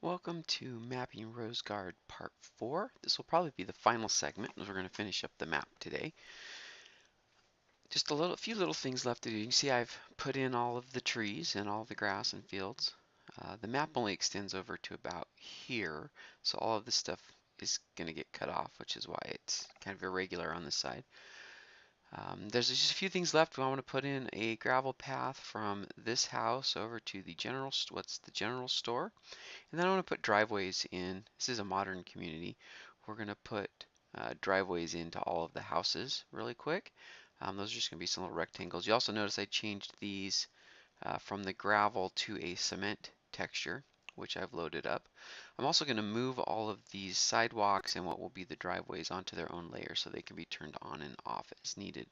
Welcome to Mapping Rosegard Part 4. This will probably be the final segment as we're going to finish up the map today. Just a few little things left to do. You can see I've put in all of the trees and all the grass and fields. The map only extends over to about here, so all of this stuff is going to get cut off, which is why it's kind of irregular on this side. There's just a few things left. I want to put in a gravel path from this house over to the general store. And then I want to put driveways in. This is a modern community. We're going to put driveways into all of the houses really quick. Those are just going to be some little rectangles. You also notice I changed these from the gravel to a cement texture, which I've loaded up. I'm also going to move all of these sidewalks and what will be the driveways onto their own layer so they can be turned on and off as needed.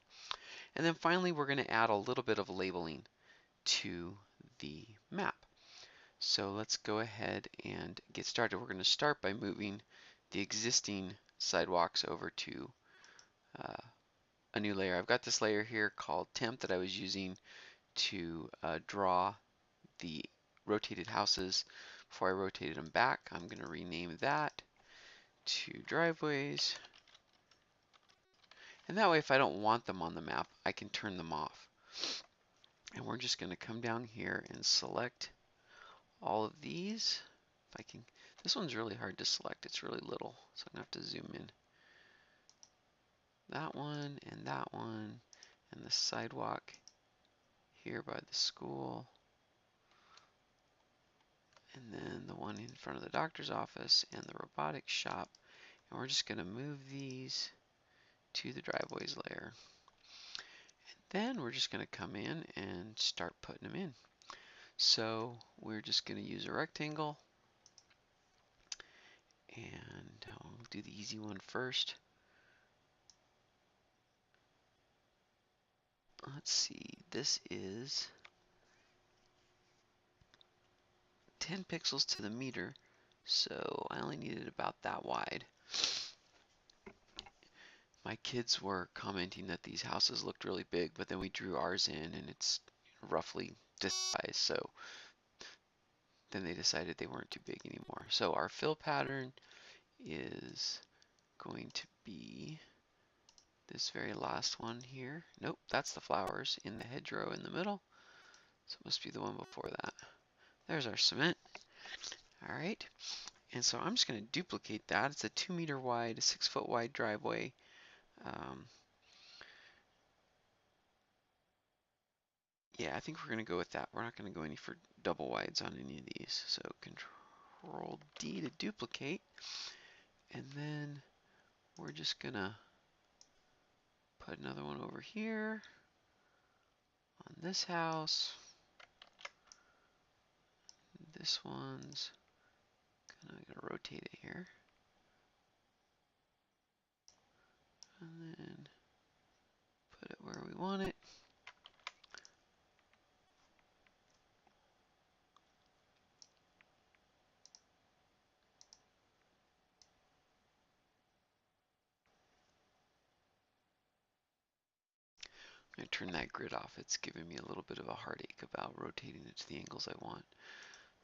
And then finally, we're going to add a little bit of labeling to the map. So let's go ahead and get started. We're going to start by moving the existing sidewalks over to a new layer. I've got this layer here called temp that I was using to draw the rotated houses before I rotated them back. I'm going to rename that to driveways. And that way, if I don't want them on the map, I can turn them off. And we're just going to come down here and select all of these. If I can, this one's really hard to select. It's really little, so I'm gonna have to zoom in. That one and the sidewalk here by the school, and then the one in front of the doctor's office and the robotics shop. And we're just gonna move these to the driveways layer. And then we're just gonna come in and start putting them in. So we're just gonna use a rectangle, and I'll do the easy one first. Let's see, this is 10 pixels to the meter, so I only needed about that wide. My kids were commenting that these houses looked really big, but then we drew ours in and it's roughly this size, so then they decided they weren't too big anymore. So our fill pattern is going to be this very last one here. Nope, that's the flowers in the hedgerow in the middle, so it must be the one before that. There's our cement. All right, and so I'm just going to duplicate that. It's a 2-meter wide, 6-foot wide driveway. Yeah, I think we're going to go with that. We're not going to go any for double wides on any of these. So Control D to duplicate. And then we're just going to put another one over here on this house. This one's kind of going to rotate it here. And then put it where we want it. I'm going to turn that grid off. It's giving me a little bit of a heartache about rotating it to the angles I want.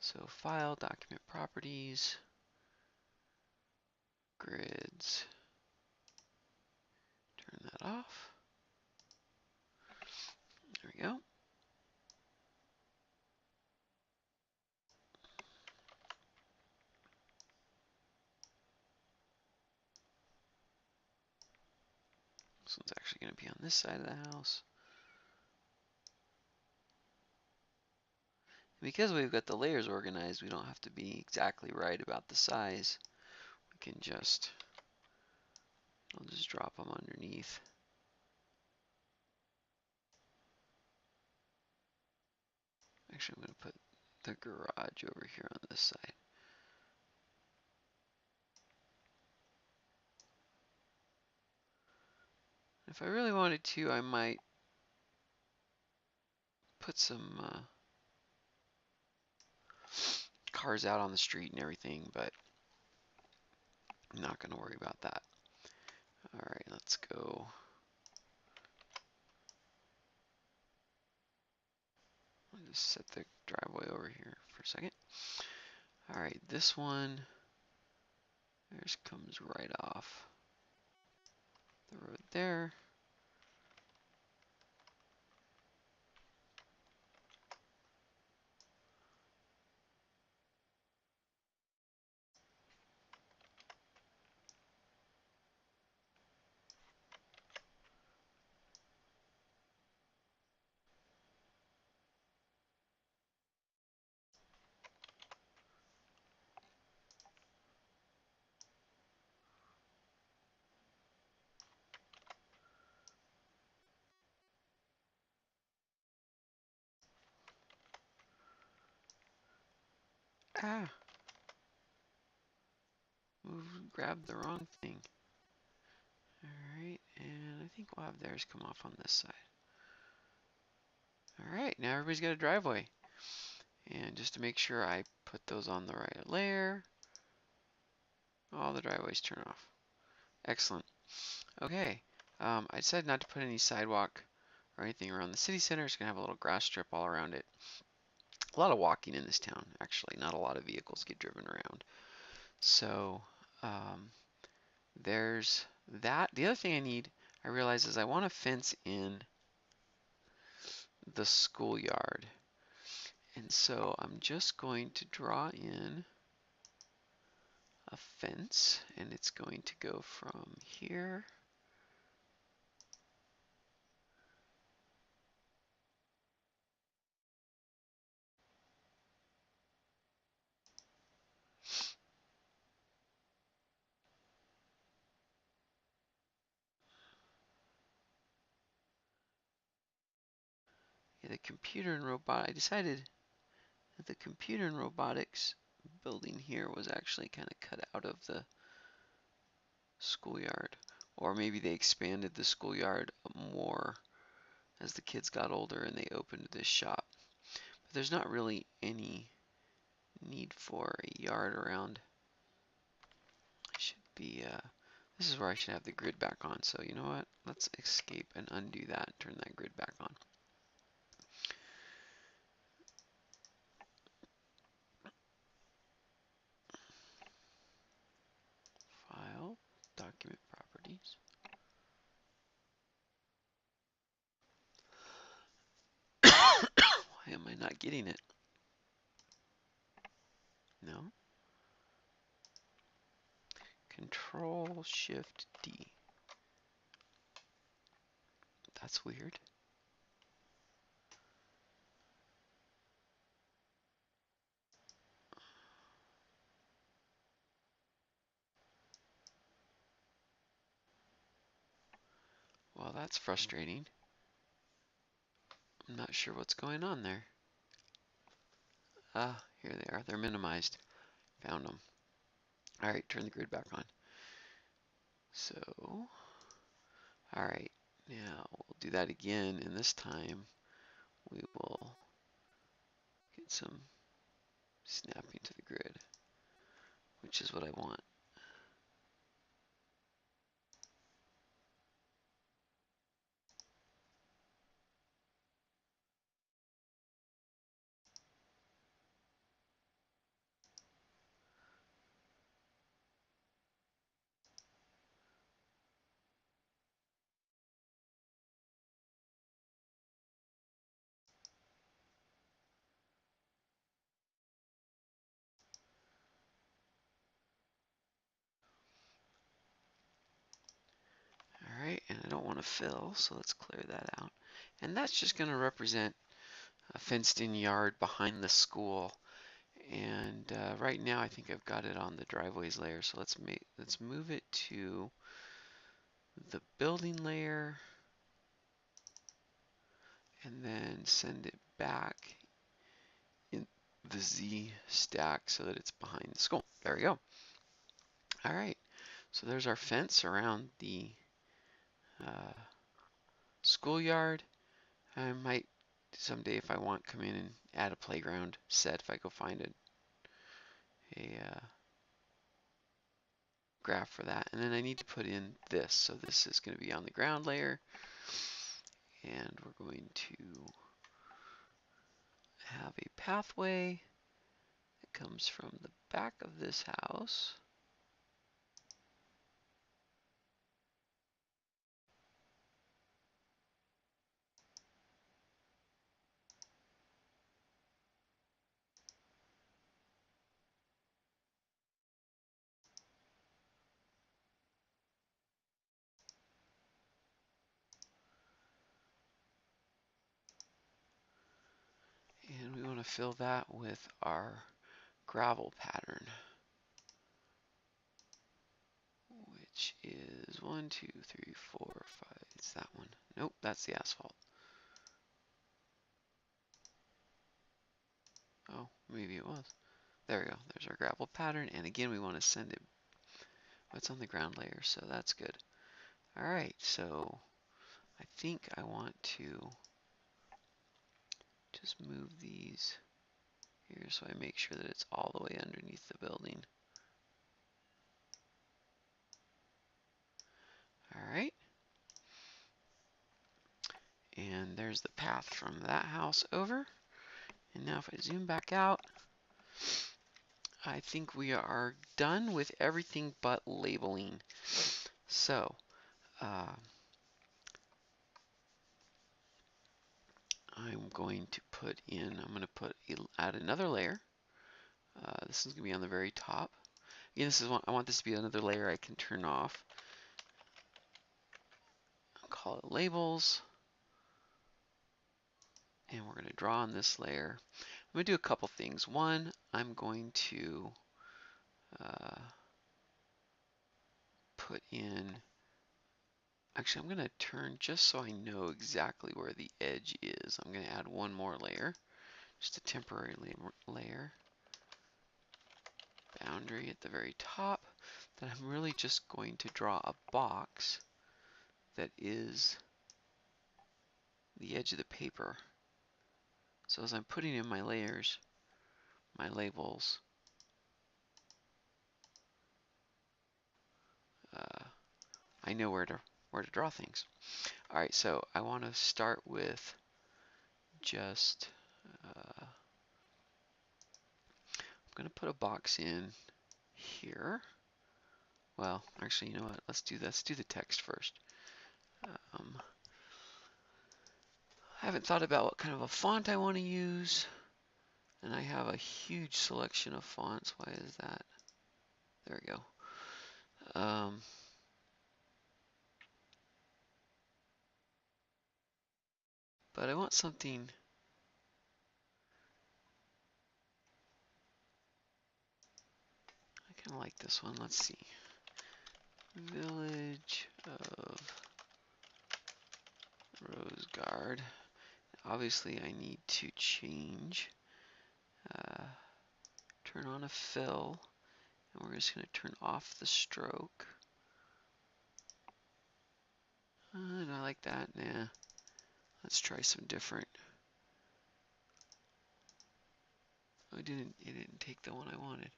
So File, Document Properties, Grids, turn that off. There we go. This one's actually going to be on this side of the house. Because we've got the layers organized, we don't have to be exactly right about the size. We can just, I'll just drop them underneath. Actually, I'm going to put the garage over here on this side. If I really wanted to, I might put some cars out on the street and everything, but I'm not going to worry about that. All right, let's go. I'll just set the driveway over here for a second. All right, this one, there's comes right off the road there. Ah, grabbed the wrong thing. All right, and I think we'll have theirs come off on this side. All right, now everybody's got a driveway. And just to make sure I put those on the right layer, all the driveways turn off. Excellent. Okay, I decided not to put any sidewalk or anything around the city center. It's gonna have a little grass strip all around it. A lot of walking in this town, actually. Not a lot of vehicles get driven around. So there's that. The other thing I realize is I want to fence in the schoolyard. And so I'm just going to draw in a fence, and it's going to go from here the computer and robot. I decided that the computer and robotics building here was actually kind of cut out of the schoolyard, or maybe they expanded the schoolyard more as the kids got older and they opened this shop. But there's not really any need for a yard around. I should be, this is where I should have the grid back on. So you know what? Let's escape and undo that and turn that grid back on. File, document properties. Why am I not getting it? No. Control Shift D. That's weird. Well, that's frustrating. I'm not sure what's going on there. Ah, here they are. They're minimized. Found them. All right, turn the grid back on. So, all right, now we'll do that again, and this time we will get some snapping to the grid, which is what I want. All right, and I don't want to fill, so let's clear that out. And that's just going to represent a fenced-in yard behind the school. And right now, I think I've got it on the driveways layer. So let's move it to the building layer, and then send it back in the Z stack so that it's behind the school. There we go. All right. So there's our fence around the uh, schoolyard. I might someday, if I want, come in and add a playground set if I go find a graph for that. And then I need to put in this. So this is going to be on the ground layer. And we're going to have a pathway that comes from the back of this house. And we want to fill that with our gravel pattern, which is 1, 2, 3, 4, 5. It's that one. Nope, that's the asphalt. Oh, maybe it was. There we go. There's our gravel pattern. And again, we want to send it. It's on the ground layer, so that's good. All right, so I think I want to just move these here so I make sure that it's all the way underneath the building. All right. And there's the path from that house over. And now if I zoom back out, I think we are done with everything but labeling. So, I'm going to add another layer. This is going to be on the very top. Again, I want this to be another layer I can turn off. I'll call it labels. And we're going to draw on this layer. I'm going to do a couple things. One, I'm going to put in, actually I'm going to turn just so I know exactly where the edge is. I'm going to add one more layer, just a temporary layer. Boundary at the very top. Then I'm really just going to draw a box that is the edge of the paper. So as I'm putting in my layers, my labels, I know where to draw things. All right, so I want to start with just I'm going to put a box in here. Well, actually, you know what? Let's do the text first. I haven't thought about what kind of a font I want to use, and I have a huge selection of fonts. Why is that? There we go. But I want something. I kind of like this one. Let's see. Village of Rosegard. Obviously, I need to change. Turn on a fill, and we're just going to turn off the stroke. And I like that. Nah. Let's try some different. Oh, it didn't take the one I wanted.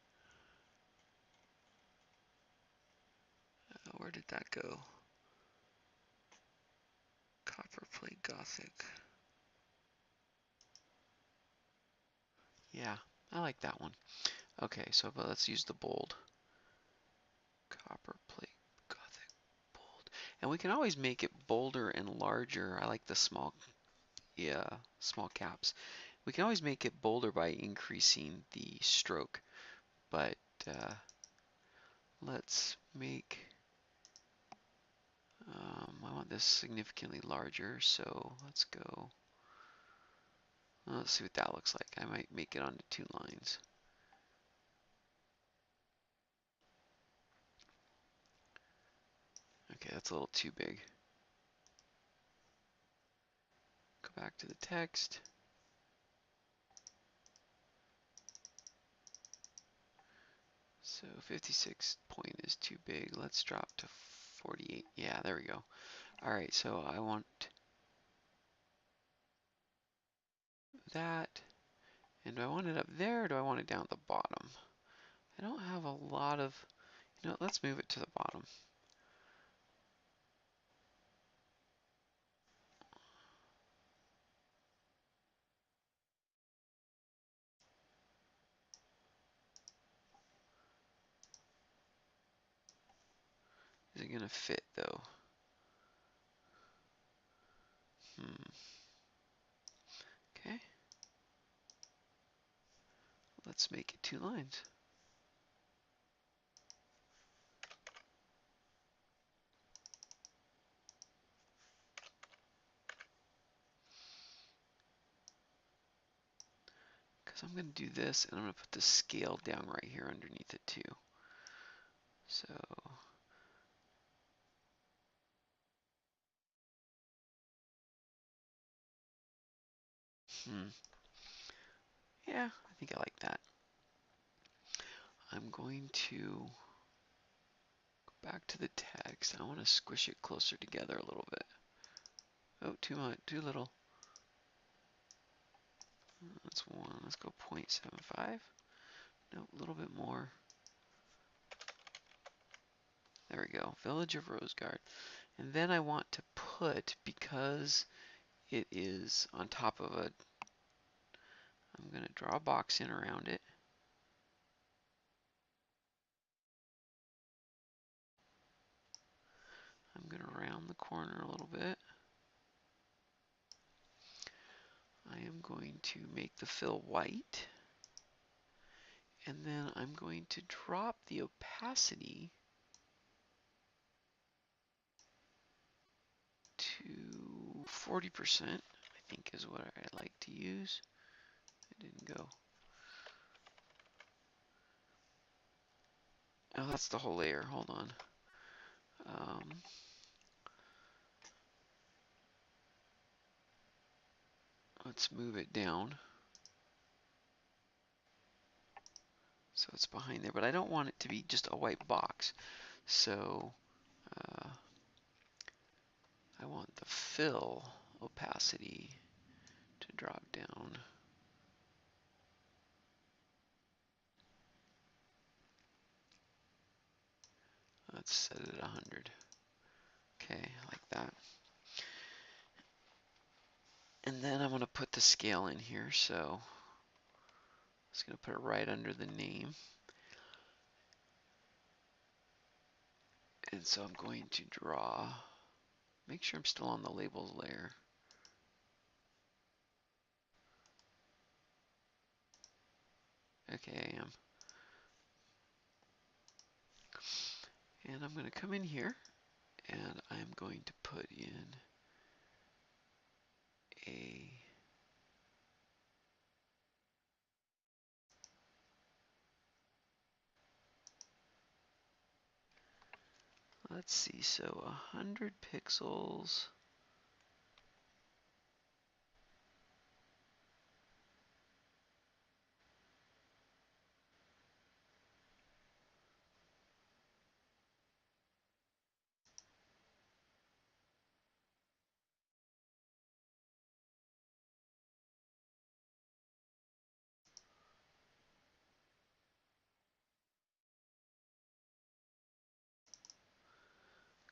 Where did that go? Copperplate Gothic. Yeah, I like that one. Okay, so but let's use the bold. Copperplate Gothic bold. And we can always make it bolder and larger. I like the small caps. We can always make it bolder by increasing the stroke. But let's make, I want this significantly larger, so let's go, let's see what that looks like. I might make it onto 2 lines. Okay, that's a little too big. Go back to the text. So 56 point is too big. Let's drop to 48. Yeah, there we go. All right, so I want that. And do I want it up there or do I want it down at the bottom? I don't have a lot of, let's move it to the bottom. Is it gonna fit though? Okay. Let's make it 2 lines. Because I'm going to do this, and I'm going to put the scale down right here underneath it too. So, yeah, I think I like that. I'm going to go back to the text. I want to squish it closer together a little bit. Oh, too much, too little. That's 1. Let's go 0.75. No, a little bit more. There we go. Village of Rosegard. And then I want to put, because it is on top of a, I'm going to draw a box in around it. I'm going to round the corner a little bit. I am going to make the fill white. And then I'm going to drop the opacity to 40%, I think is what I like to use. It didn't go. Oh, that's the whole layer. Hold on. Let's move it down so it's behind there, but I don't want it to be just a white box. So I want the fill opacity to drop down. Let's set it at 100. Okay, like that. And then I'm going to put the scale in here, so I'm just going to put it right under the name. And so I'm going to draw, make sure I'm still on the labels layer. Okay, I am. And I'm going to come in here, and I'm going to put in a, let's see, so 100 pixels.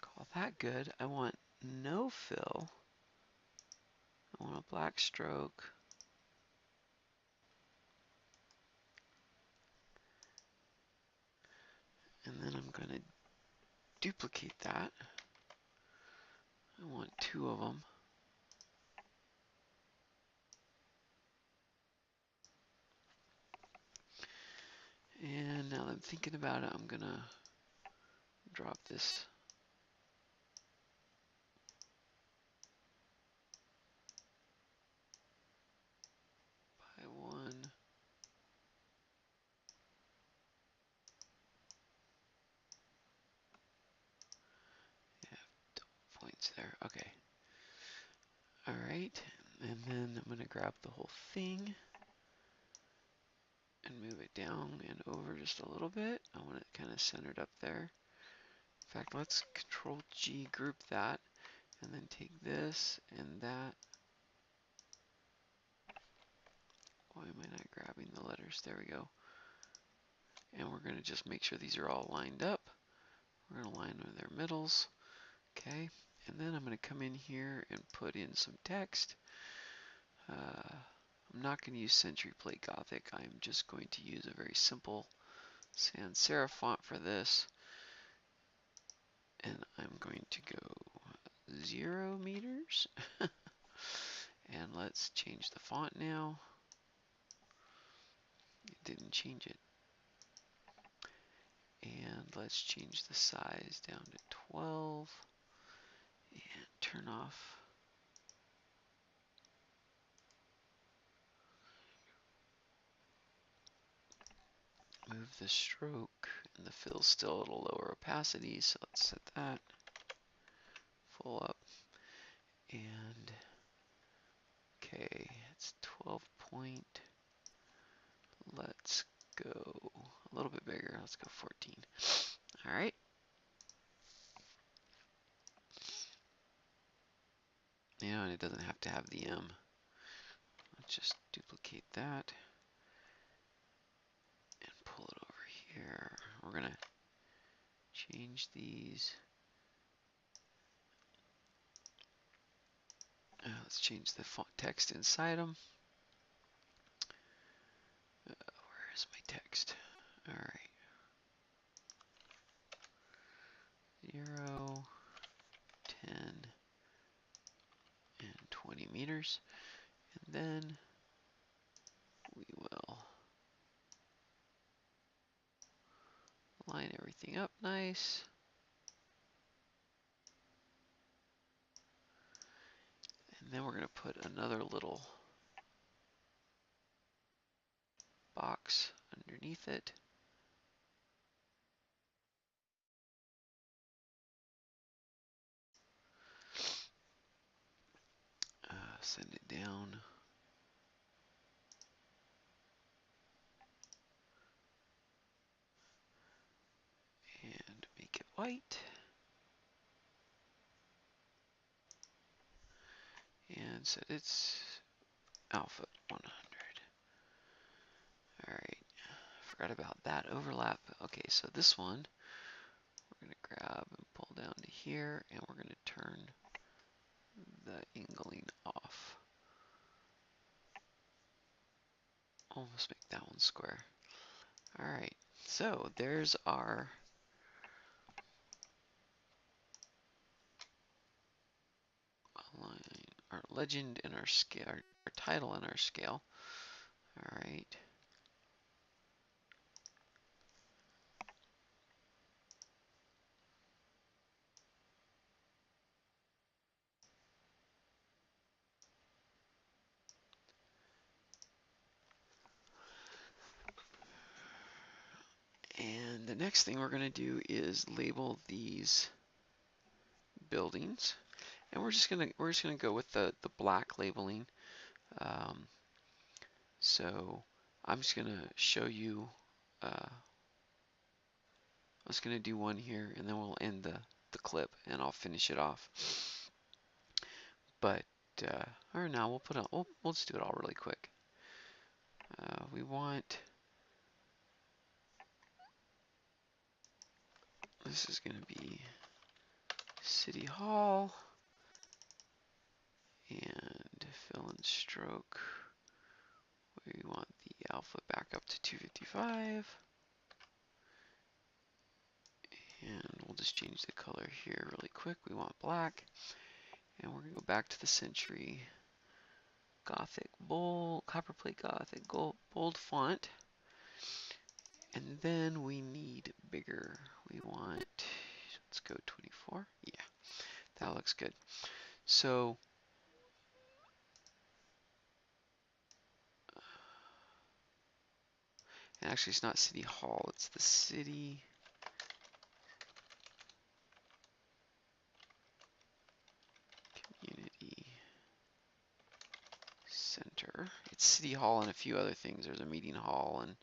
Call that good. I want no fill. I want a black stroke. And then I'm going to duplicate that. I want 2 of them. And now that I'm thinking about it, I'm going to drop this by 1. Yeah, points there. Okay. All right. And then I'm going to grab the whole thing and move it down and over just a little bit. I want it kind of centered up there. In fact, let's Control G, group that, and then take this and that. Why am I not grabbing the letters? There we go. And we're going to just make sure these are all lined up. We're going to line with their middles. Okay. And then I'm going to come in here and put in some text. I'm not going to use Century Plate Gothic. I'm just going to use a very simple sans serif font for this. And I'm going to go 0 meters. And let's change the font now. It didn't change it. And let's change the size down to 12. And turn off. Move the stroke. And the fill's still at a lower opacity, so let's set that full up. And okay, it's 12 point. Let's go a little bit bigger. Let's go 14. All right. Yeah, and it doesn't have to have the M. Let's just duplicate that and pull it over here. We're gonna change these. Let's change the font text inside them. Where is my text? All right. 0, 10, and 20 meters. And then we will line everything up nice. And then we're going to put another little box underneath it. Send it down. And make it white. And set its alpha 100. Alright, forgot about that overlap. Okay, so this one, we're going to grab and pull down to here, and we're going to turn the angling off. Almost make that one square. Alright, so there's our line, our legend and our scale, our title and our scale. Alright. And the next thing we're going to do is label these buildings, and we're just gonna go with the black labeling. So I'm just gonna show you. I was gonna do one here, and then we'll end the clip, and I'll finish it off. But or now we'll put on. We'll just do it all really quick. We want. This is gonna be City Hall. And fill and stroke. We want the alpha back up to 255. And we'll just change the color here really quick. We want black. And we're going to go back to the century. Gothic bold, copperplate Gothic gold, bold font. And then we need bigger. We want, let's go 24. Yeah, that looks good. So and actually it's not City Hall, it's the City Community Center. It's City Hall and a few other things. There's a meeting hall and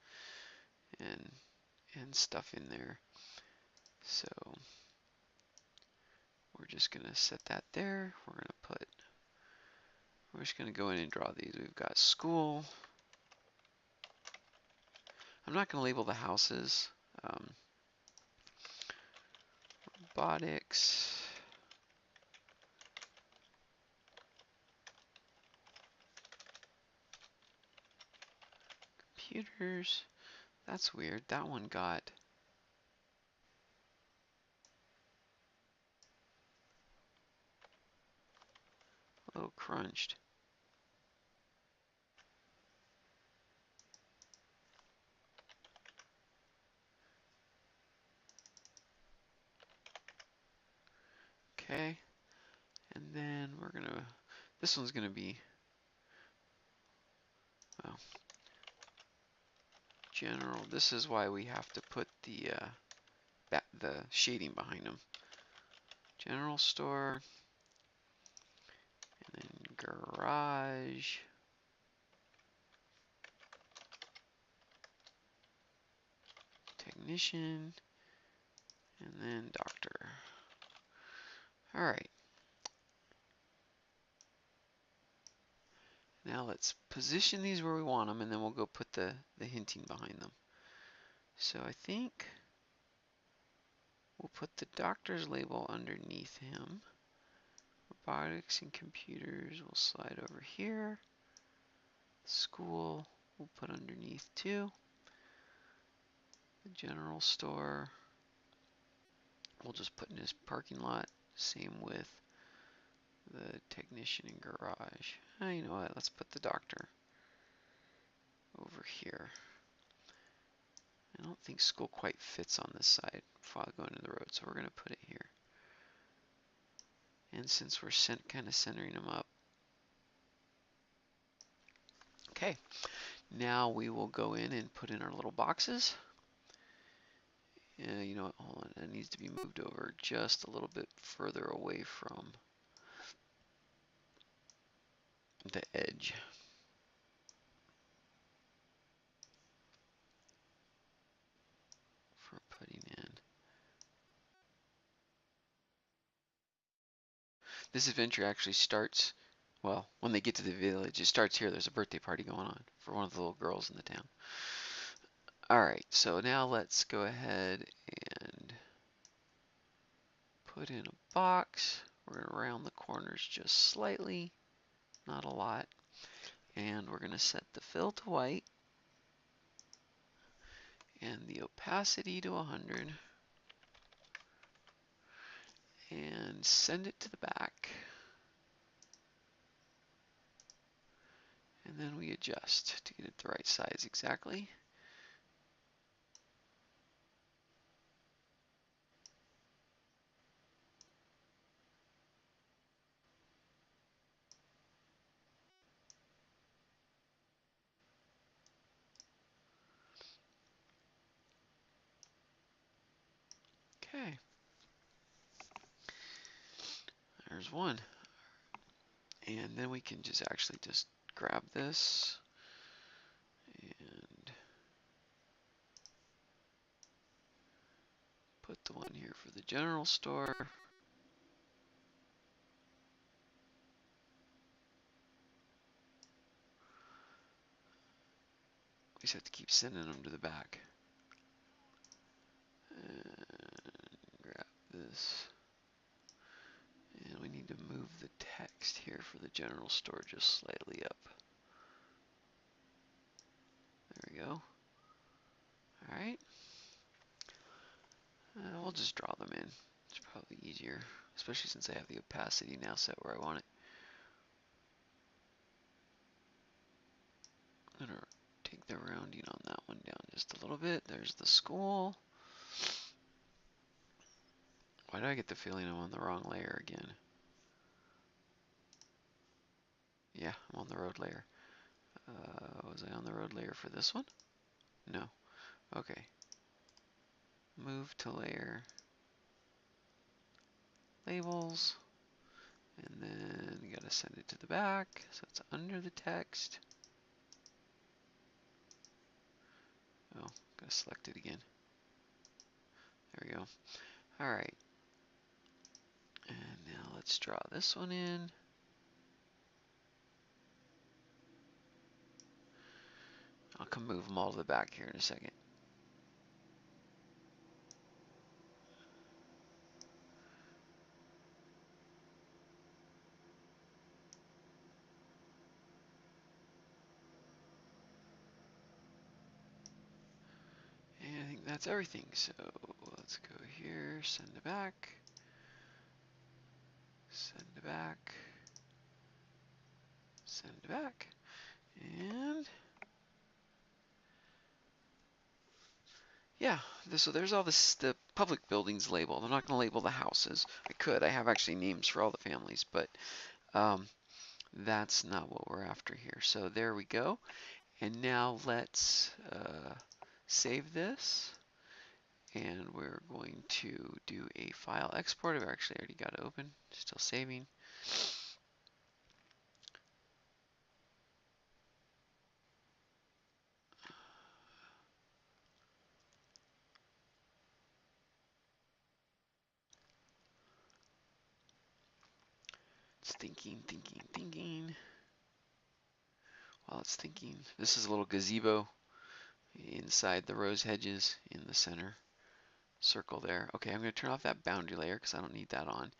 stuff in there. So we're just gonna set that there. We're just gonna go in and draw these. We've got school. I'm not gonna label the houses. Robotics. Computers. That's weird. That one got crunched. Okay, and then this one's gonna be, well, general. This is why we have to put the shading behind them. General store, and then garage. Technician, and then doctor. All right. Now let's position these where we want them, and then we'll go put the hinting behind them. So I think we'll put the doctor's label underneath him. Robotics and computers will slide over here. School we'll put underneath too. The general store we'll just put in his parking lot. Same with the technician and garage. You know what? Let's put the doctor over here. I don't think school quite fits on this side while going to the road, so we're going to put it here. And since we're kind of centering them up, okay, now we will go in and put in our little boxes. You know what, hold on, it needs to be moved over just a little bit further away from the edge. For putting in. This adventure actually starts, well, when they get to the village, it starts here. There's a birthday party going on for one of the little girls in the town. Alright, so now let's go ahead and put in a box. We're going to round the corners just slightly, not a lot. And we're going to set the fill to white and the opacity to 100 and send it to the back. And then we adjust to get it the right size exactly. Okay. There's one. And then we can just actually just grab this and put the one here for the general store. We just have to keep sending them to the back. And grab this. And we need to move the text here for the general store just slightly up. There we go. Alright. We'll just draw them in. It's probably easier, especially since I have the opacity now set where I want it. I'm going to take the rounding on that one down just a little bit. There's the school. Why do I get the feeling I'm on the wrong layer again? Yeah, I'm on the road layer. Was I on the road layer for this one? No. Okay. Move to layer. Labels. And then you gotta send it to the back, so it's under the text. Oh, gotta select it again. There we go. Alright. And now let's draw this one in. I'll come move them all to the back here in a second. And I think that's everything. So let's go here, send it back. Send it back. Send back. And yeah, so there's all this, the public buildings labeled. I'm not going to label the houses. I could. I have actually names for all the families, but um, that's not what we're after here. So there we go. And now let's save this. And we're going to do a file export. I've actually already got it open. Still saving. It's thinking. While it's thinking, this is a little gazebo inside the rose hedges in the center circle there. Okay, I'm going to turn off that boundary layer because I don't need that on.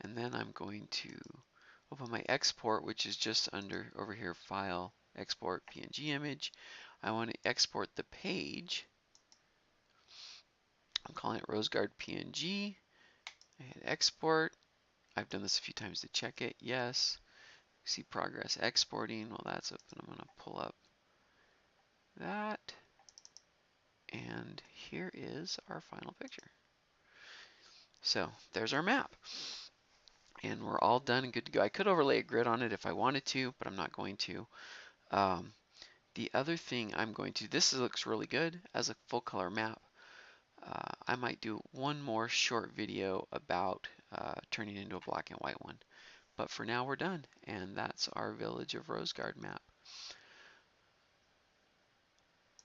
And then I'm going to open my export, which is just under over here, File, Export PNG Image. I want to export the page. I'm calling it Rosegard PNG. I hit export. I've done this a few times to check it. Yes. See progress exporting. Well, that's open. I'm going to pull up that. And here is our final picture. So there's our map. And we're all done and good to go. I could overlay a grid on it if I wanted to, but I'm not going to. The other thing I'm going to, this looks really good as a full color map. I might do one more short video about turning into a black and white one. But for now we're done, and that's our Village of Rosegard map.